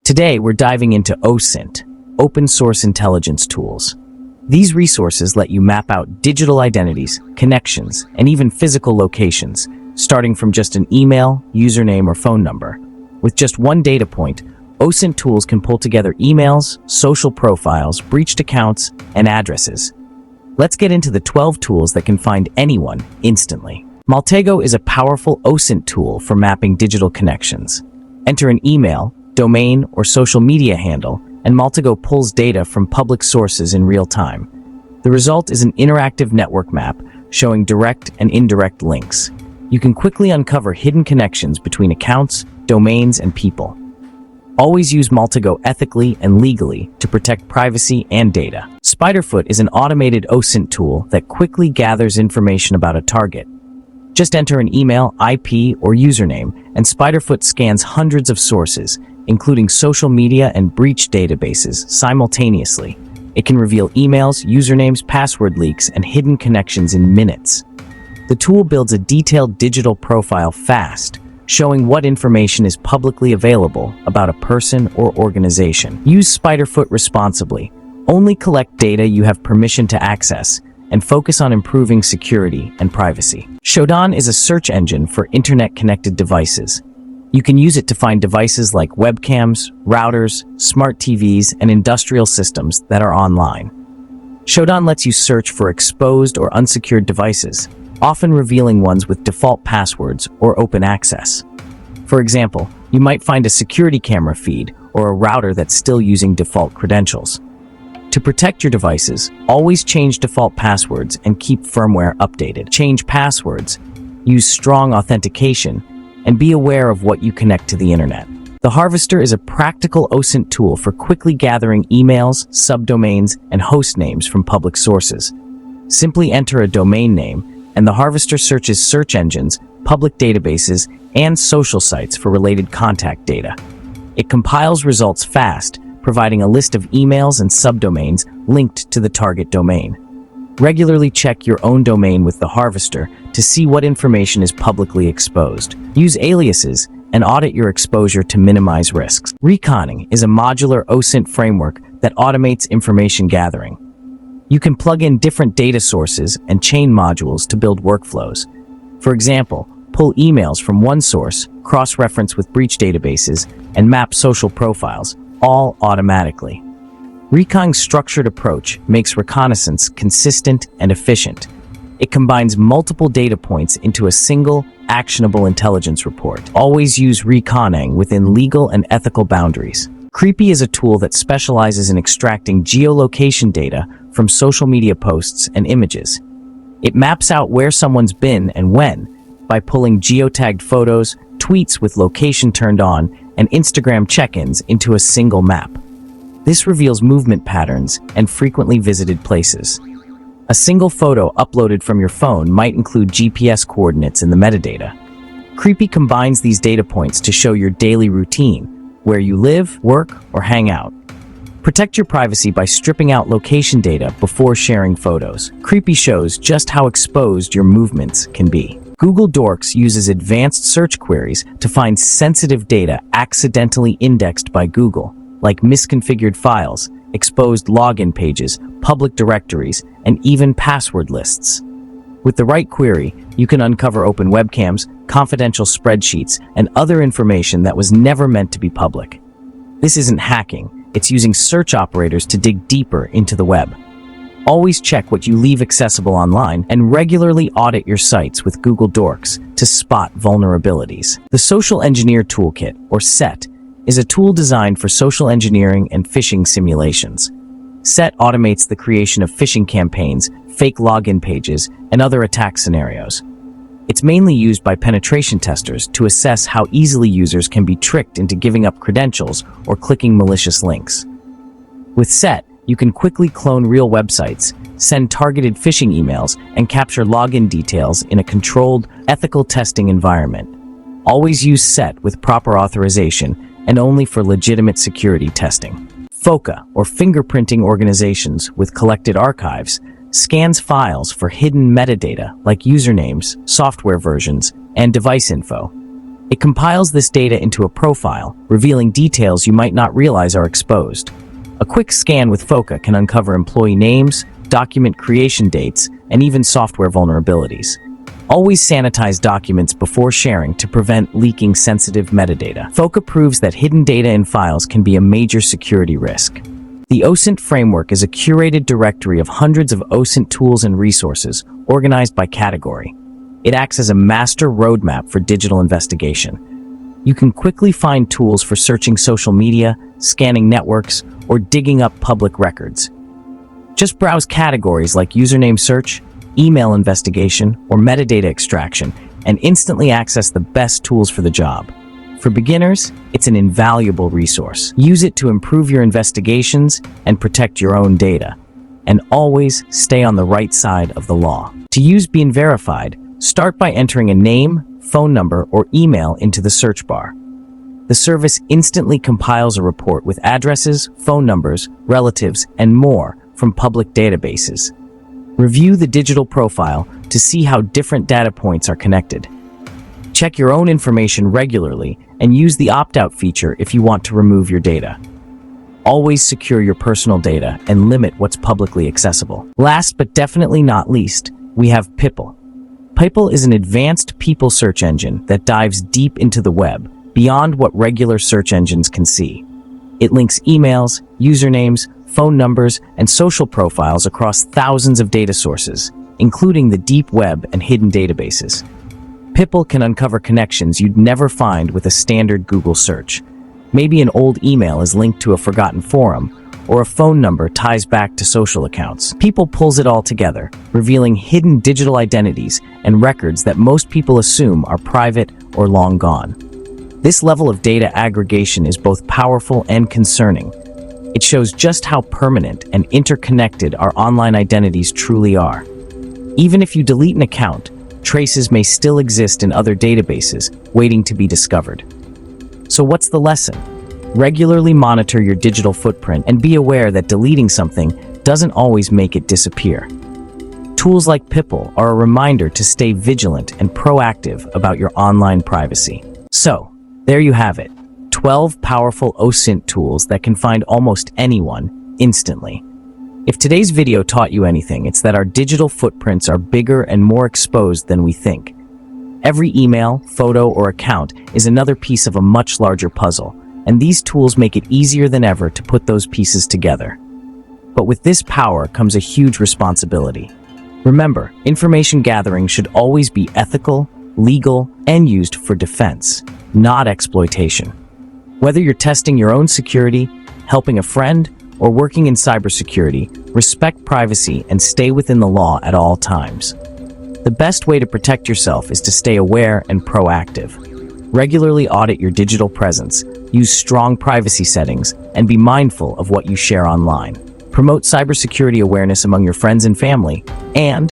Today, we're diving into OSINT, open source intelligence tools. These resources let you map out digital identities, connections, and even physical locations, starting from just an email, username, or phone number. With just one data point, OSINT tools can pull together emails, social profiles, breached accounts, and addresses. Let's get into the 12 tools that can find anyone instantly. Maltego is a powerful OSINT tool for mapping digital connections. Enter an email, domain, or social media handle, and Maltego pulls data from public sources in real time. The result is an interactive network map showing direct and indirect links. You can quickly uncover hidden connections between accounts, domains, and people. Always use Maltego ethically and legally to protect privacy and data. Spiderfoot is an automated OSINT tool that quickly gathers information about a target. Just enter an email, IP, or username, and Spiderfoot scans hundreds of sources, including social media and breach databases, simultaneously. It can reveal emails, usernames, password leaks, and hidden connections in minutes. The tool builds a detailed digital profile fast, showing what information is publicly available about a person or organization. Use Spiderfoot responsibly. Only collect data you have permission to access, and focus on improving security and privacy. Shodan is a search engine for internet-connected devices. You can use it to find devices like webcams, routers, smart TVs, and industrial systems that are online. Shodan lets you search for exposed or unsecured devices, often revealing ones with default passwords or open access. For example, you might find a security camera feed or a router that's still using default credentials. To protect your devices, always change default passwords and keep firmware updated. Change passwords, use strong authentication, and be aware of what you connect to the internet. The Harvester is a practical OSINT tool for quickly gathering emails, subdomains, and host names from public sources. Simply enter a domain name, and the Harvester searches search engines, public databases, and social sites for related contact data. It compiles results fast, providing a list of emails and subdomains linked to the target domain. Regularly check your own domain with the Harvester to see what information is publicly exposed. Use aliases and audit your exposure to minimize risks. Reconning is a modular OSINT framework that automates information gathering. You can plug in different data sources and chain modules to build workflows. For example, pull emails from one source, cross-reference with breach databases, and map social profiles, all automatically. Recon's structured approach makes reconnaissance consistent and efficient. It combines multiple data points into a single, actionable intelligence report. Always use reconning within legal and ethical boundaries. Creepy is a tool that specializes in extracting geolocation data from social media posts and images. It maps out where someone's been and when by pulling geotagged photos, tweets with location turned on, and Instagram check-ins into a single map. This reveals movement patterns and frequently visited places. A single photo uploaded from your phone might include GPS coordinates in the metadata. Creepy combines these data points to show your daily routine, where you live, work, or hang out. Protect your privacy by stripping out location data before sharing photos. Creepy shows just how exposed your movements can be. Google Dorks uses advanced search queries to find sensitive data accidentally indexed by Google, like misconfigured files, exposed login pages, public directories, and even password lists. With the right query, you can uncover open webcams, confidential spreadsheets, and other information that was never meant to be public. This isn't hacking, it's using search operators to dig deeper into the web. Always check what you leave accessible online and regularly audit your sites with Google Dorks to spot vulnerabilities. The Social Engineer Toolkit, or SET, is a tool designed for social engineering and phishing simulations. SET automates the creation of phishing campaigns, fake login pages, and other attack scenarios. It's mainly used by penetration testers to assess how easily users can be tricked into giving up credentials or clicking malicious links. With SET, you can quickly clone real websites, send targeted phishing emails, and capture login details in a controlled, ethical testing environment. Always use SET with proper authorization and only for legitimate security testing. FOCA, or fingerprinting organizations with collected archives, scans files for hidden metadata like usernames, software versions, and device info. It compiles this data into a profile, revealing details you might not realize are exposed. A quick scan with FOCA can uncover employee names, document creation dates, and even software vulnerabilities. Always sanitize documents before sharing to prevent leaking sensitive metadata. FOCA proves that hidden data in files can be a major security risk. The OSINT framework is a curated directory of hundreds of OSINT tools and resources, organized by category. It acts as a master roadmap for digital investigation. You can quickly find tools for searching social media, scanning networks, or digging up public records. Just browse categories like username search, email investigation, or metadata extraction, and instantly access the best tools for the job. For beginners, it's an invaluable resource. Use it to improve your investigations and protect your own data. And always stay on the right side of the law. To use Being Verified, start by entering a name, phone number, or email into the search bar. The service instantly compiles a report with addresses, phone numbers, relatives, and more from public databases. Review the digital profile to see how different data points are connected. Check your own information regularly and use the opt-out feature if you want to remove your data. Always secure your personal data and limit what's publicly accessible. Last but definitely not least, we have Pipl. Pipl is an advanced people search engine that dives deep into the web, beyond what regular search engines can see. It links emails, usernames, phone numbers, and social profiles across thousands of data sources, including the deep web and hidden databases. Pipl can uncover connections you'd never find with a standard Google search. Maybe an old email is linked to a forgotten forum, or a phone number ties back to social accounts. Pipl pulls it all together, revealing hidden digital identities and records that most people assume are private or long gone. This level of data aggregation is both powerful and concerning. It shows just how permanent and interconnected our online identities truly are. Even if you delete an account, traces may still exist in other databases, waiting to be discovered. So what's the lesson? Regularly monitor your digital footprint and be aware that deleting something doesn't always make it disappear. Tools like Pipl are a reminder to stay vigilant and proactive about your online privacy. So, there you have it. 12 powerful OSINT tools that can find almost anyone instantly. If today's video taught you anything, it's that our digital footprints are bigger and more exposed than we think. Every email, photo, or account is another piece of a much larger puzzle, and these tools make it easier than ever to put those pieces together. But with this power comes a huge responsibility. Remember, information gathering should always be ethical, legal, and used for defense, not exploitation. Whether you're testing your own security, helping a friend, or working in cybersecurity, respect privacy and stay within the law at all times. The best way to protect yourself is to stay aware and proactive. Regularly audit your digital presence, use strong privacy settings, and be mindful of what you share online. Promote cybersecurity awareness among your friends and family, and